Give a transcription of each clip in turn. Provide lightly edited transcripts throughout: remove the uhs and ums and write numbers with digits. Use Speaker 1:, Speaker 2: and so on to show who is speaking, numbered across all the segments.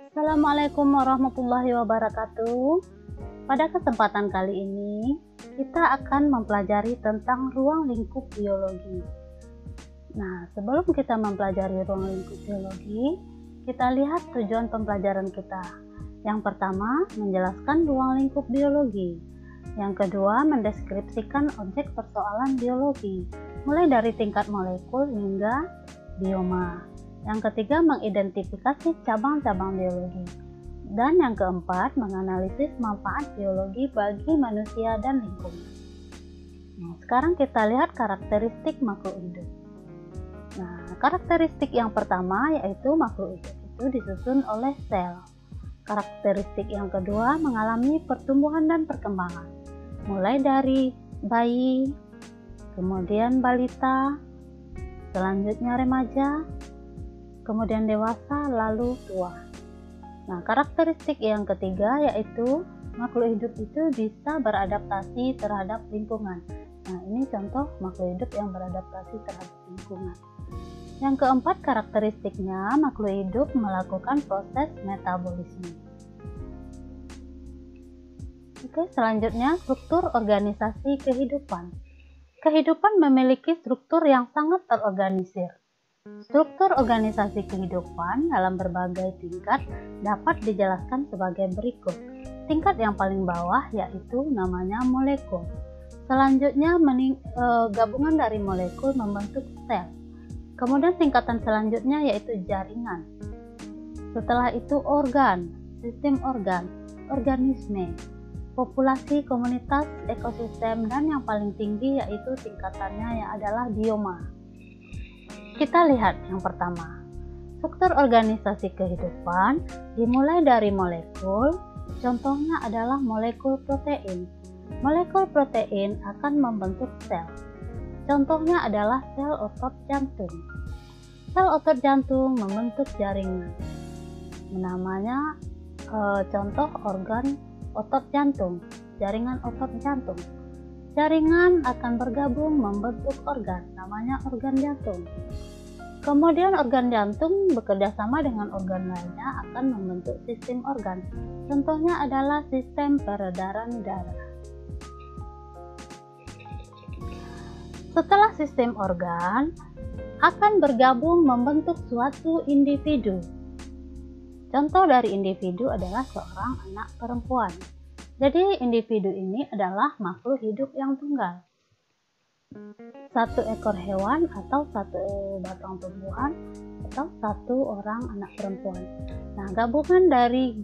Speaker 1: Assalamualaikum warahmatullahi wabarakatuh. Pada kesempatan kali ini kita akan mempelajari tentang ruang lingkup biologi. Nah, sebelum kita mempelajari ruang lingkup biologi, kita lihat tujuan pembelajaran kita. Yang pertama, menjelaskan ruang lingkup biologi. Yang kedua, mendeskripsikan objek persoalan biologi, mulai dari tingkat molekul hingga bioma. Yang ketiga, mengidentifikasi cabang-cabang biologi. Dan yang keempat, menganalisis manfaat biologi bagi manusia dan lingkungan. Nah, sekarang kita lihat karakteristik makhluk hidup. Nah, karakteristik yang pertama yaitu makhluk hidup itu disusun oleh sel. Karakteristik yang kedua mengalami pertumbuhan dan perkembangan, mulai dari bayi, kemudian balita, selanjutnya remaja, kemudian dewasa, lalu tua. Nah, karakteristik yang ketiga yaitu makhluk hidup itu bisa beradaptasi terhadap lingkungan. Nah, ini contoh makhluk hidup yang beradaptasi terhadap lingkungan. Yang keempat, karakteristiknya makhluk hidup melakukan proses metabolisme. Oke, selanjutnya struktur organisasi kehidupan. Kehidupan memiliki struktur yang sangat terorganisir. Struktur organisasi kehidupan dalam berbagai tingkat dapat dijelaskan sebagai berikut. Tingkat yang paling bawah yaitu namanya molekul. Selanjutnya gabungan dari molekul membentuk sel. Kemudian tingkatan selanjutnya yaitu jaringan. Setelah itu organ, sistem organ, organisme, populasi, komunitas, ekosistem, dan yang paling tinggi yaitu tingkatannya yang adalah bioma. Kita lihat yang pertama, struktur organisasi kehidupan dimulai dari molekul, contohnya adalah molekul protein. Molekul protein akan membentuk sel, contohnya adalah sel otot jantung. Sel otot jantung membentuk jaringan, namanya contoh organ otot jantung, jaringan otot jantung. Jaringan akan bergabung membentuk organ, namanya organ jantung. Kemudian organ jantung bekerja sama dengan organ lainnya akan membentuk sistem organ. Contohnya adalah sistem peredaran darah. Setelah sistem organ akan bergabung membentuk suatu individu. Contoh dari individu adalah seorang anak perempuan. Jadi individu ini adalah makhluk hidup yang tunggal. Satu ekor hewan atau satu batang tumbuhan atau satu orang anak perempuan. Nah, gabungan dari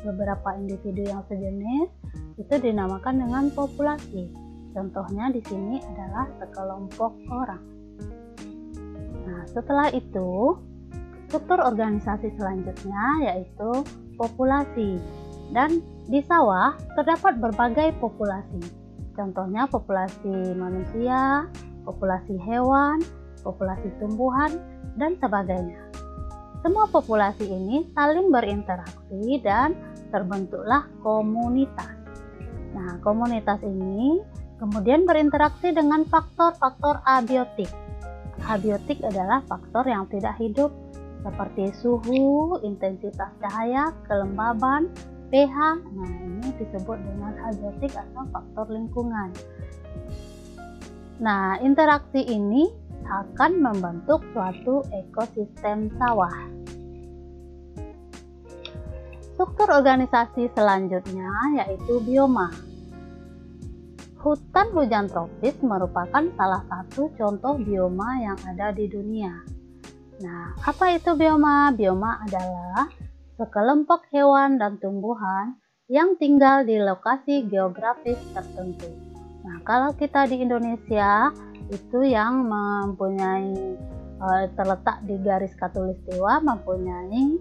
Speaker 1: beberapa individu yang sejenis itu dinamakan dengan populasi. Contohnya di sini adalah sekelompok orang. Nah, setelah itu struktur organisasi selanjutnya yaitu populasi. Dan di sawah terdapat berbagai populasi. Contohnya populasi manusia, populasi hewan, populasi tumbuhan, dan sebagainya. Semua populasi ini saling berinteraksi dan terbentuklah komunitas. Nah, komunitas ini kemudian berinteraksi dengan faktor-faktor abiotik. Abiotik adalah faktor yang tidak hidup seperti suhu, intensitas cahaya, kelembaban, pH. Nah, ini disebut dengan abiotik atau faktor lingkungan. Nah, interaksi ini akan membentuk suatu ekosistem sawah. Struktur organisasi selanjutnya yaitu bioma. Hutan hujan tropis merupakan salah satu contoh bioma yang ada di dunia. Nah, apa itu bioma? Bioma adalah sekelompok hewan dan tumbuhan yang tinggal di lokasi geografis tertentu. Nah, kalau kita di Indonesia itu yang mempunyai terletak di garis khatulistiwa mempunyai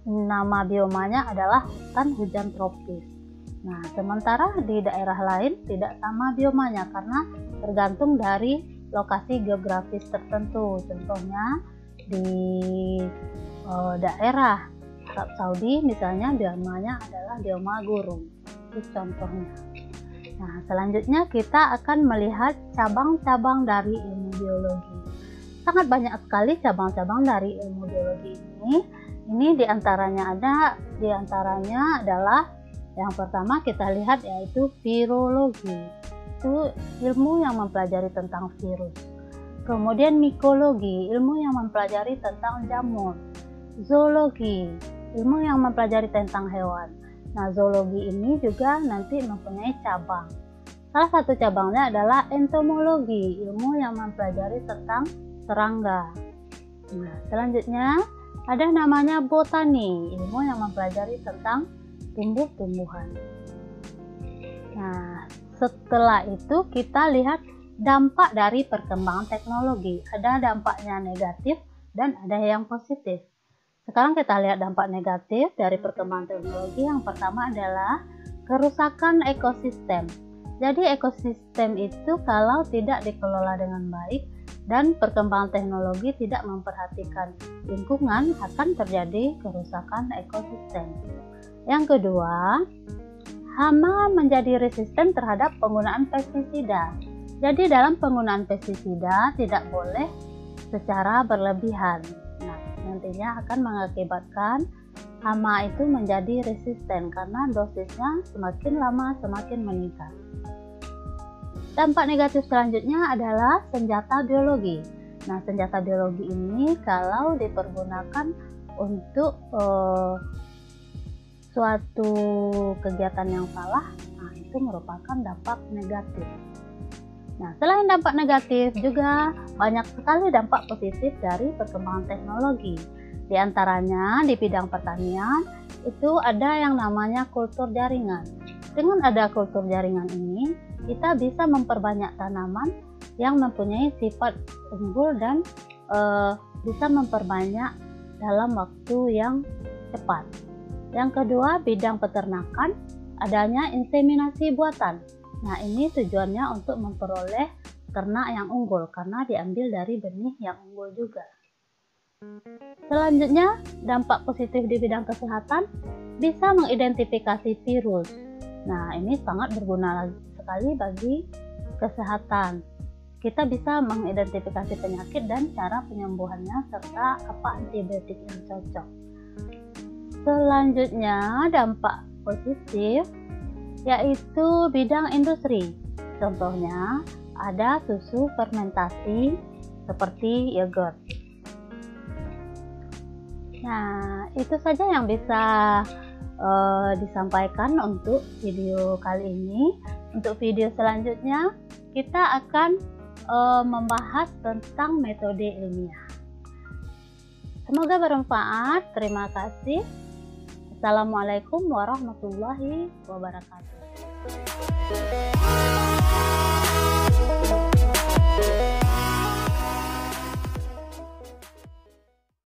Speaker 1: nama biomanya adalah hutan hujan tropis. Nah, sementara di daerah lain tidak sama biomanya karena tergantung dari lokasi geografis tertentu. Contohnya di daerah Arab Saudi misalnya biomanya adalah bioma gurun. Itu contohnya. Nah, selanjutnya kita akan melihat cabang-cabang dari ilmu biologi. Sangat banyak sekali cabang-cabang dari ilmu biologi ini. Ini diantaranya adalah yang pertama kita lihat yaitu virologi. Itu ilmu yang mempelajari tentang virus. Kemudian mikologi, ilmu yang mempelajari tentang jamur. Zoologi, ilmu yang mempelajari tentang hewan. Nah, zoologi ini juga nanti mempunyai cabang. Salah satu cabangnya adalah entomologi, ilmu yang mempelajari tentang serangga. Nah, selanjutnya ada namanya botani, ilmu yang mempelajari tentang tumbuh-tumbuhan. Nah, setelah itu kita lihat dampak dari perkembangan teknologi. Ada dampaknya negatif dan ada yang positif. Sekarang kita lihat dampak negatif dari perkembangan teknologi. Yang pertama adalah kerusakan ekosistem. Jadi ekosistem itu kalau tidak dikelola dengan baik dan perkembangan teknologi tidak memperhatikan lingkungan, akan terjadi kerusakan ekosistem. Yang kedua, hama menjadi resisten terhadap penggunaan pestisida. Jadi dalam penggunaan pestisida tidak boleh secara berlebihan. Nah, nantinya akan mengakibatkan hama itu menjadi resisten karena dosisnya semakin lama semakin meningkat. Dampak negatif selanjutnya adalah senjata biologi. Nah, senjata biologi ini kalau dipergunakan untuk suatu kegiatan yang salah, nah itu merupakan dampak negatif. Nah, selain dampak negatif juga banyak sekali dampak positif dari perkembangan teknologi. Di antaranya di bidang pertanian itu ada yang namanya kultur jaringan. Dengan ada kultur jaringan ini, kita bisa memperbanyak tanaman yang mempunyai sifat unggul dan bisa memperbanyak dalam waktu yang cepat. Yang kedua, bidang peternakan, adanya inseminasi buatan. Nah, ini tujuannya untuk memperoleh ternak yang unggul karena diambil dari benih yang unggul juga. Selanjutnya, dampak positif di bidang kesehatan bisa mengidentifikasi virus. Nah, ini sangat berguna sekali bagi kesehatan. Kita bisa mengidentifikasi penyakit dan cara penyembuhannya serta apa antibiotik yang cocok. Selanjutnya, dampak positif yaitu bidang industri. Contohnya ada susu fermentasi seperti yogurt. Nah, itu saja yang bisa disampaikan untuk video kali ini. Untuk video selanjutnya kita akan membahas tentang metode ilmiah. Semoga bermanfaat. Terima kasih. Assalamualaikum warahmatullahi wabarakatuh.